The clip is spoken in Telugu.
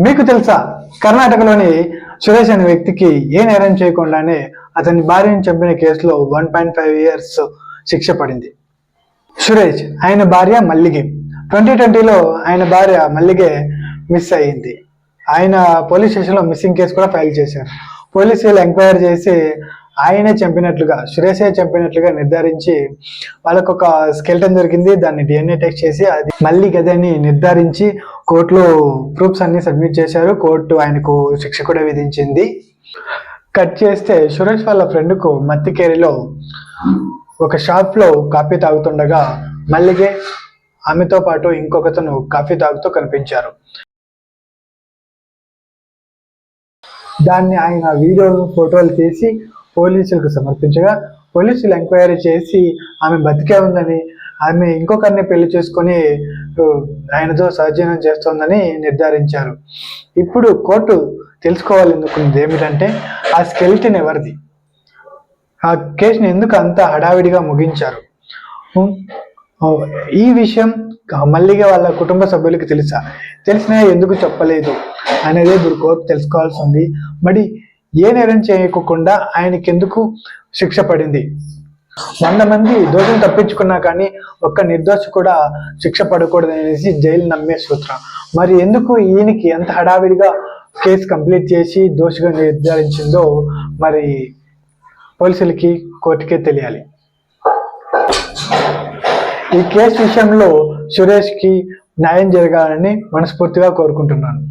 మీకు తెలుసా, కర్ణాటకలోని సురేష్ అనే వ్యక్తికి ఏ నేరం చేయకుండానే అతని భార్యను చంపిన కేసులో 1.5 years శిక్ష పడింది. సురేష్ ఆయన భార్య మల్లిగే 2020లో ఆయన భార్య మల్లిగే మిస్ అయ్యింది. ఆయన పోలీస్ స్టేషన్లో మిస్సింగ్ కేసు కూడా ఫైల్ చేశారు. పోలీసులు ఎంక్వైరీ చేసి ఆయనే చంపినట్లుగా, సురేషే చంపినట్లుగా నిర్ధారించి వాళ్ళకు ఒక స్కెల్టన్ దొరికింది. దాన్ని DNA టెస్ట్ చేసి అది మళ్ళీ గదని నిర్ధారించి కోర్టులో ప్రూఫ్స్ అన్ని సబ్మిట్ చేశారు. కోర్టు ఆయనకు శిక్ష కూడా విధించింది. కట్ చేస్తే సురేష్ వాళ్ళ ఫ్రెండ్కు మత్తికేరిలో ఒక షాప్లో కాఫీ తాగుతుండగా మల్లిగే ఆమెతో పాటు ఇంకొకతను కాఫీ తాగుతూ కనిపించారు. దాన్ని ఆయన వీడియోలు ఫోటోలు తీసి పోలీసులకు సమర్పించగా పోలీసులు ఎంక్వైరీ చేసి ఆమె బతికే ఉందని, ఆమె ఇంకొకరిని పెళ్లి చేసుకొని ఆయనతో సహజీవనం చేస్తోందని నిర్ధారించారు. ఇప్పుడు కోర్టు తెలుసుకోవాలనుకున్నది ఏమిటంటే ఆ స్కెల్టన్ ఎవరిది, ఆ కేసుని ఎందుకు అంత హడావిడిగా ముగించారు, ఈ విషయం మల్లిగా వాళ్ళ కుటుంబ సభ్యులకు తెలిసినా ఎందుకు చెప్పలేదు అనేది ఇప్పుడు కోర్టు తెలుసుకోవాల్సి ఉంది. మరి ఏ నేరం చేయకుండా ఆయనకి ఎందుకు శిక్ష పడింది? 100 మంది దోషులు తప్పించుకున్నా కానీ ఒక్క నిర్దోషి కూడా శిక్ష పడకూడదు అనేసి జైలు నమ్మే సూత్రం. మరి ఎందుకు ఈయనకి ఎంత హడావిడిగా కేసు కంప్లీట్ చేసి దోషిగా నిర్ధారించిందో మరి పోలీసులకి, కోర్టుకే తెలియాలి. ఈ కేసు విషయంలో సురేష్కి న్యాయం జరగాలని మనస్ఫూర్తిగా కోరుకుంటున్నాను.